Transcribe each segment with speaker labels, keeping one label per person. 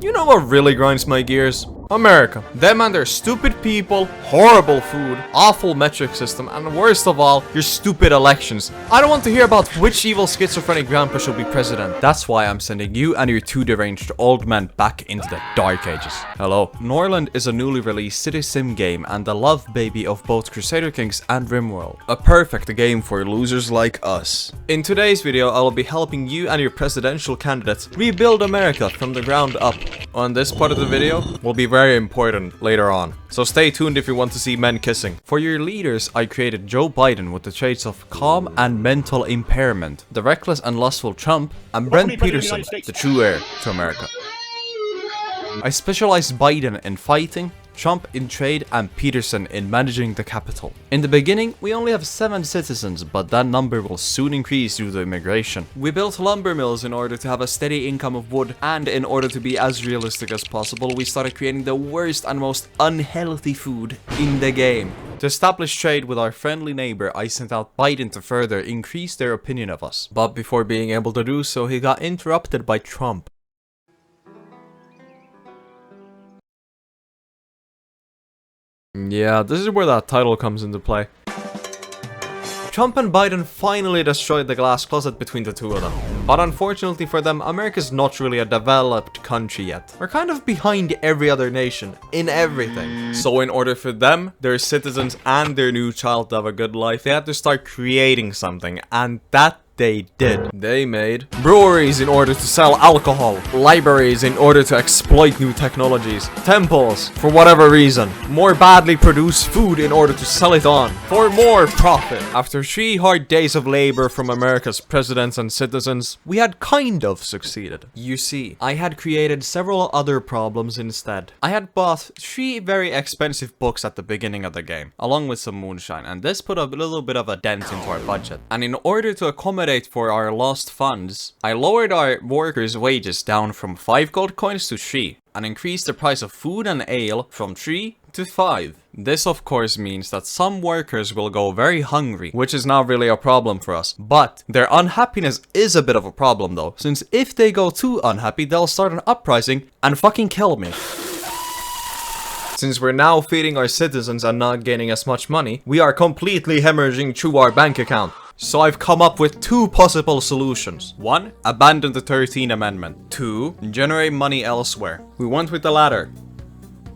Speaker 1: You know what really grinds my gears? America. Them and their stupid people, horrible food, awful metric system, and worst of all, your stupid elections. I don't want to hear about which evil schizophrenic grandpa should be president. That's why I'm sending you and your two deranged old men back into the dark ages. Hello. Norland is a newly released city sim game and the love baby of both Crusader Kings and Rimworld. A perfect game for losers like us. In today's video, I will be helping you and your presidential candidates rebuild America from the ground up. On this part of the video will be very important later on, so stay tuned if you want to see men kissing. For your leaders, I created Joe Biden with the traits of calm and mental impairment, the reckless and lustful Trump, and Brent Peterson, the true heir to America. I specialized Biden in fighting, Trump in trade, and Peterson in managing the capital. In the beginning, we only have 7 citizens, but that number will soon increase due to immigration. We built lumber mills in order to have a steady income of wood, and in order to be as realistic as possible, we started creating the worst and most unhealthy food in the game. To establish trade with our friendly neighbor, I sent out Biden to further increase their opinion of us. But before being able to do so, he got interrupted by Trump. Yeah, this is where that title comes into play. Trump and Biden finally destroyed the glass closet between the two of them. But unfortunately for them, America's not really a developed country yet. We're kind of behind every other nation in everything. So in order for them, their citizens, and their new child to have a good life, they had to start creating something, and that they did. They made breweries in order to sell alcohol, libraries in order to exploit new technologies, temples for whatever reason, more badly produced food in order to sell it on for more profit. After 3 hard days of labor from America's presidents and citizens, we had kind of succeeded. You see, I had created several other problems instead. I had bought 3 very expensive books at the beginning of the game, along with some moonshine, and this put a little bit of a dent into our budget. And in order to accommodate for our lost funds, I lowered our workers' wages down from 5 gold coins to 3, and increased the price of food and ale from 3 to 5. This of course means that some workers will go very hungry, which is not really a problem for us. But their unhappiness is a bit of a problem though, since if they go too unhappy, they'll start an uprising and fucking kill me. Since we're now feeding our citizens and not gaining as much money, we are completely hemorrhaging through our bank account. So I've come up with 2 possible solutions. 1. Abandon the 13th Amendment. 2. Generate money elsewhere. We went with the latter,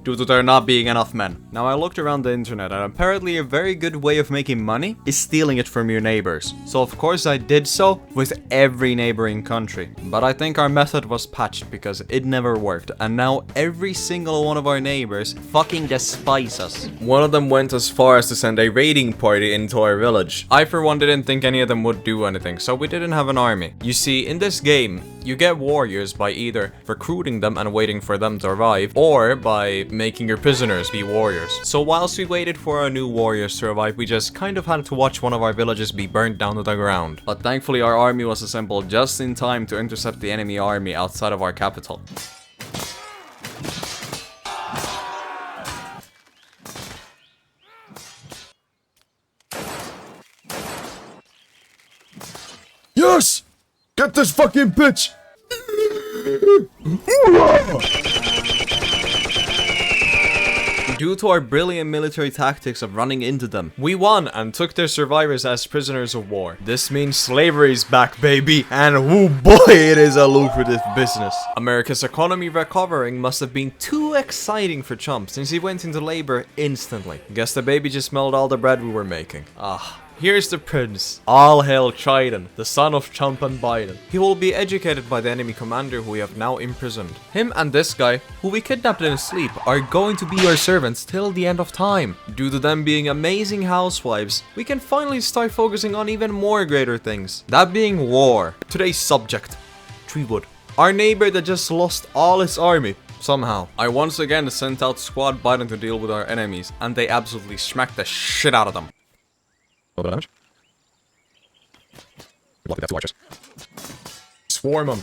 Speaker 1: due to there not being enough men. Now I looked around the internet and apparently a very good way of making money is stealing it from your neighbors. So of course I did so with every neighboring country. But I think our method was patched because it never worked, and now every single one of our neighbors fucking despise us. One of them went as far as to send a raiding party into our village. I for one didn't think any of them would do anything, so we didn't have an army. You see, in this game, you get warriors by either recruiting them and waiting for them to arrive, or by making your prisoners be warriors. So whilst we waited for our new warriors to arrive, we just kind of had to watch one of our villages be burnt down to the ground. But thankfully our army was assembled just in time to intercept the enemy army outside of our capital.
Speaker 2: Yes! Get this fucking bitch!
Speaker 1: Due to our brilliant military tactics of running into them, we won and took their survivors as prisoners of war. This means slavery's back, baby, and oh boy, it is a lucrative business. America's economy recovering must have been too exciting for Trump, since he went into labor instantly. Guess the baby just smelled all the bread we were making. Here's the prince. All hail Trident, the son of Trump and Biden. He will be educated by the enemy commander who we have now imprisoned. Him and this guy, who we kidnapped in his sleep, are going to be our servants till the end of time. Due to them being amazing housewives, we can finally start focusing on even more greater things. That being war. Today's subject, Treewood. Our neighbor that just lost all his army. Somehow. I once again sent out Squad Biden to deal with our enemies, and they absolutely smacked the shit out of them.
Speaker 2: Damage. Lucky that's 2 archers.
Speaker 1: Swarm them.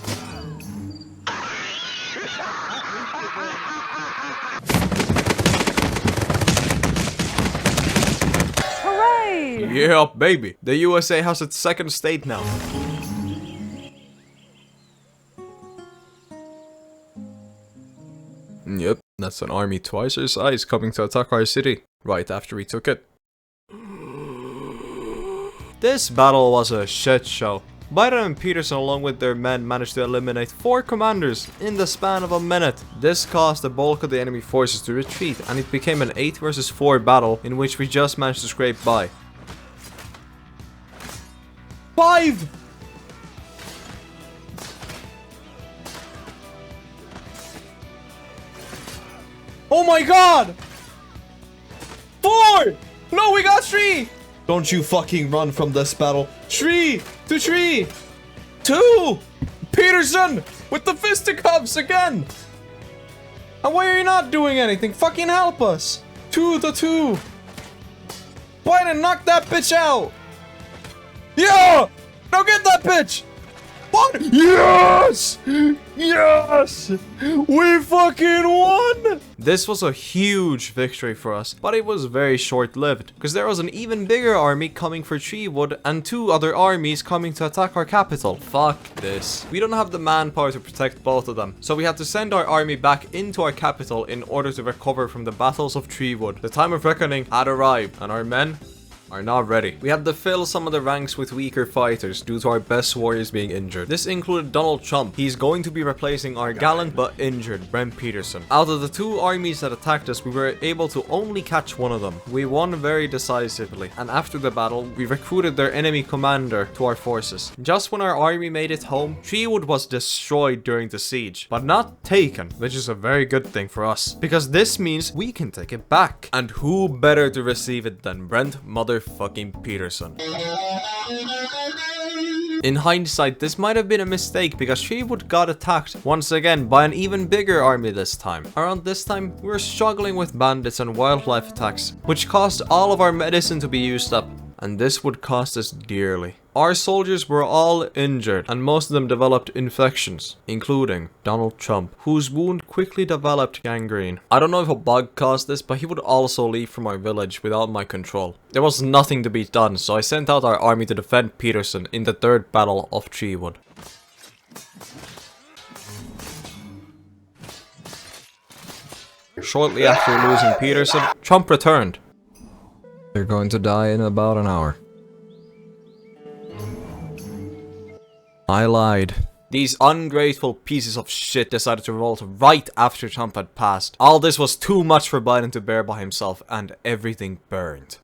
Speaker 3: Hooray!
Speaker 1: Yeah, baby. The USA has its 2nd state now. Yep, that's an army twice our size coming to attack our city, right after we took it. This battle was a shit show. Biden and Peterson along with their men managed to eliminate 4 commanders in the span of a minute. This caused the bulk of the enemy forces to retreat, and it became an 8 versus 4 battle in which we just managed to scrape by. 5! Oh my god! 4! No, we got 3! Don't you fucking run from this battle. 3 to 3. 2! Peterson with the fisticuffs again! And why are you not doing anything? Fucking help us! 2 to 2. Biden, knock that bitch out! Yeah! Now get that bitch! What? Yes! Yes! We fucking won! This was a huge victory for us, but it was very short-lived, because there was an even bigger army coming for Treewood and 2 other armies coming to attack our capital. Fuck this. We don't have the manpower to protect both of them, so we had to send our army back into our capital in order to recover from the battles of Treewood. The time of reckoning had arrived, and our men are not ready. We had to fill some of the ranks with weaker fighters due to our best warriors being injured. This included Donald Trump. He's going to be replacing our gallant but injured Brent Peterson. Out of the 2 armies that attacked us, we were able to only catch one of them. We won very decisively, and after the battle, we recruited their enemy commander to our forces. Just when our army made it home, Treewood was destroyed during the siege, but not taken, which is a very good thing for us, because this means we can take it back. And who better to receive it than Brent motherfucking Peterson? In hindsight, this might have been a mistake because Treewood got attacked once again by an even bigger army this time. Around this time, we were struggling with bandits and wildlife attacks, which caused all of our medicine to be used up, and this would cost us dearly. Our soldiers were all injured, and most of them developed infections, including Donald Trump, whose wound quickly developed gangrene. I don't know if a bug caused this, but he would also leave from our village without my control. There was nothing to be done, so I sent out our army to defend Peterson in the 3rd battle of Treewood. Shortly after losing Peterson, Trump returned.
Speaker 4: You're going to die in about an hour.
Speaker 1: I lied. These ungrateful pieces of shit decided to revolt right after Trump had passed. All this was too much for Biden to bear by himself, and everything burned.